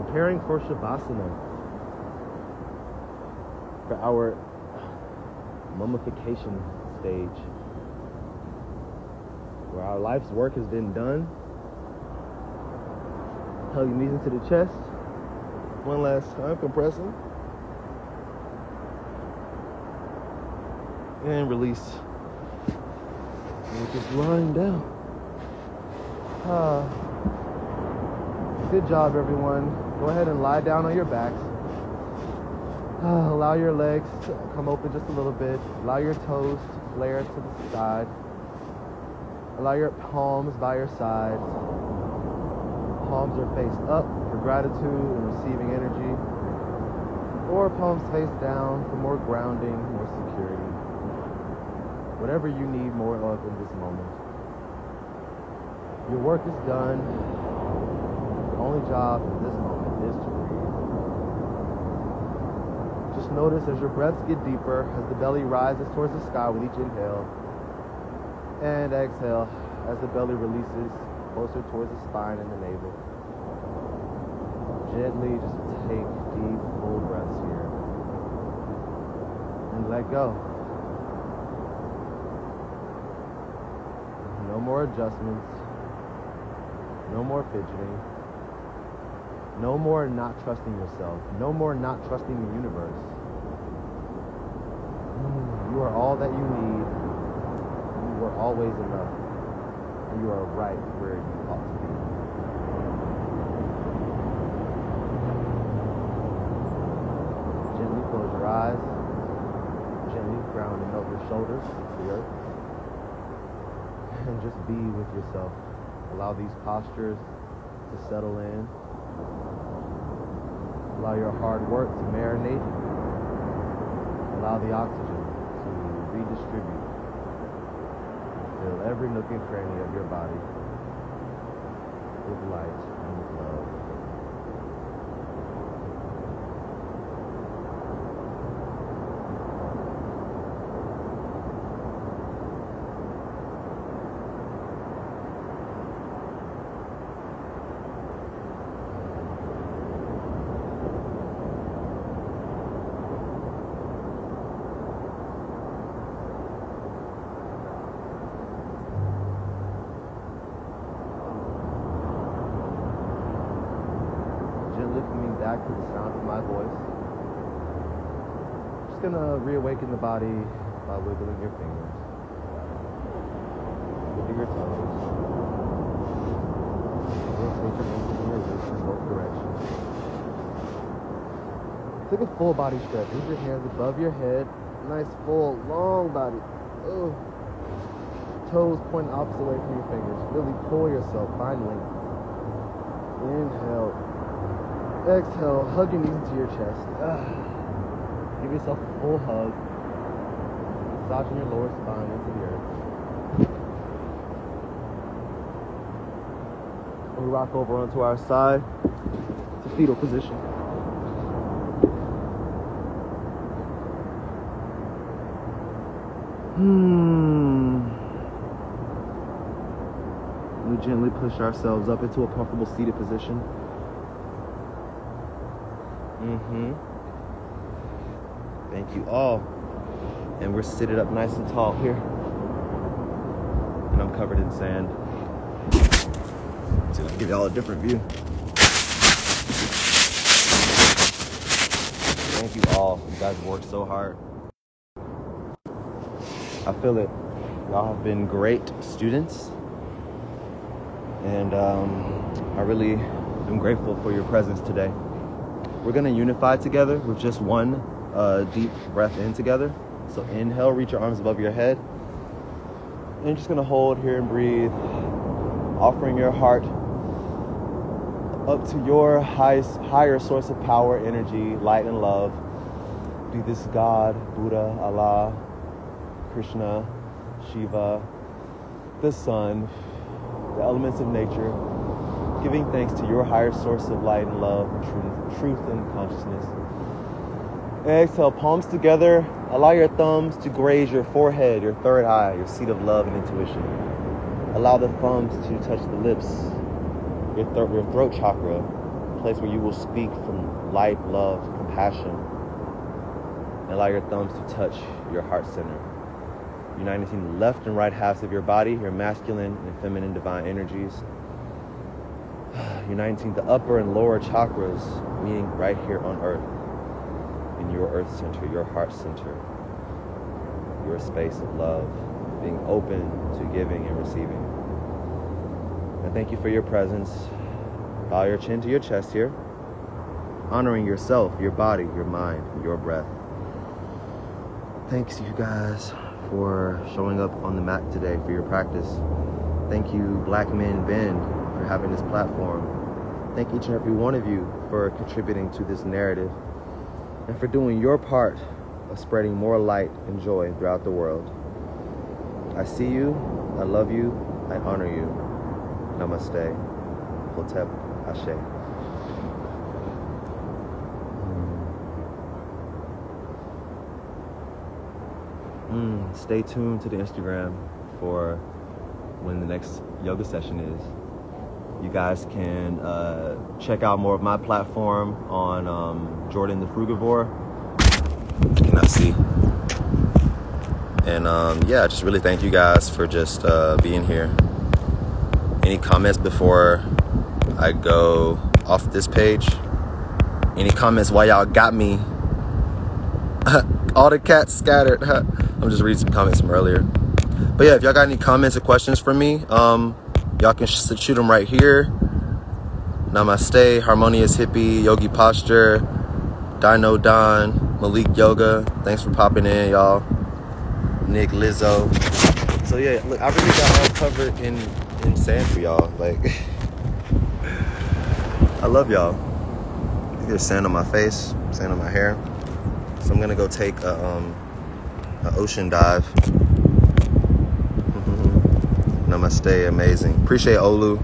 Preparing for Shavasana. For our mummification stage. Where our life's work has been done. Hug your knees into the chest. One last time, compressing. And release. And we're just lying down. Good job, everyone. Go ahead and lie down on your backs. Allow your legs to come open just a little bit. Allow your toes to flare to the side. Allow your palms by your sides. Palms are faced up for gratitude and receiving energy. Or palms face down for more grounding, more security. Whatever you need more of in this moment. Your work is done. The only job in this moment is to breathe. Just notice as your breaths get deeper, as the belly rises towards the sky with each inhale. And exhale as the belly releases closer towards the spine and the navel. Gently just take deep, full breaths here. And let go. No more adjustments. No more fidgeting. No more not trusting yourself. No more not trusting the universe. You are all that you need. You are always enough. And you are right where you ought to be. Gently close your eyes. Gently ground and melt your shoulders to the earth. And just be with yourself. Allow these postures to settle in. Allow your hard work to marinate. Allow the oxygen to redistribute. Fill every nook and cranny of your body with light and with love. Coming back to the sound of my voice. Just gonna reawaken the body by wiggling your fingers, wiggling your toes. Rotate your ankles and your wrists in both directions. Take a full body stretch. Move your hands above your head. Nice full long body. Oh. Toes point opposite way from your fingers. Really pull yourself. Find length. Inhale. Exhale, hug your knees into your chest. Give yourself a full hug. Massaging your lower spine into the earth. We rock over onto our side to fetal position. We gently push ourselves up into a comfortable seated position. Thank you all. And we're seated up nice and tall here. And I'm covered in sand. So I'll give y'all a different view. Thank you all. You guys worked so hard. I feel it. Y'all have been great students. And I really am grateful for your presence today. We're gonna unify together with just one deep breath in together. So inhale, reach your arms above your head. And you're just gonna hold here and breathe, offering your heart up to your higher source of power, energy, light, and love. Be this God, Buddha, Allah, Krishna, Shiva, the sun, the elements of nature, giving thanks to your higher source of light and love, truth and consciousness. Exhale, palms together. Allow your thumbs to graze your forehead, your third eye, your seat of love and intuition. Allow the thumbs to touch the lips, your throat chakra, a place where you will speak from light, love, compassion. And allow your thumbs to touch your heart center. Uniting the left and right halves of your body, your masculine and feminine divine energies. Uniting the upper and lower chakras, meeting right here on earth, in your earth center, your heart center, your space of love, being open to giving and receiving. And thank you for your presence. Bow your chin to your chest here, honoring yourself, your body, your mind, your breath. Thanks you guys for showing up on the mat today for your practice. Thank you, Black Men Bend, for having this platform. Thank each and every one of you for contributing to this narrative and for doing your part of spreading more light and joy throughout the world. I see you, I love you, I honor you. Namaste. Hotep Ashe. Stay tuned to the Instagram for when the next yoga session is. You guys can check out more of my platform on Jordan the Frugivore. I cannot see. And yeah, just really thank you guys for just being here. Any comments before I go off this page? Any comments while y'all got me? All the cats scattered. I'm just reading some comments from earlier. But yeah, if y'all got any comments or questions for me, y'all can shoot them right here. Namaste, Harmonious Hippie, Yogi Posture, Dino Don, Malik Yoga. Thanks for popping in, y'all. Nick Lizzo. So yeah, look, I really got all covered in in sand for y'all. Like, I love y'all. There's sand on my face, sand on my hair. So I'm gonna go take a ocean dive. Namaste, amazing. Appreciate Olu.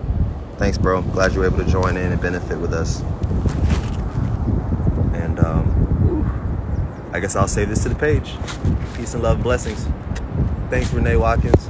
Thanks, bro. Glad you were able to join in and benefit with us. And I guess I'll save this to the page. Peace and love, blessings. Thanks, Renee Watkins.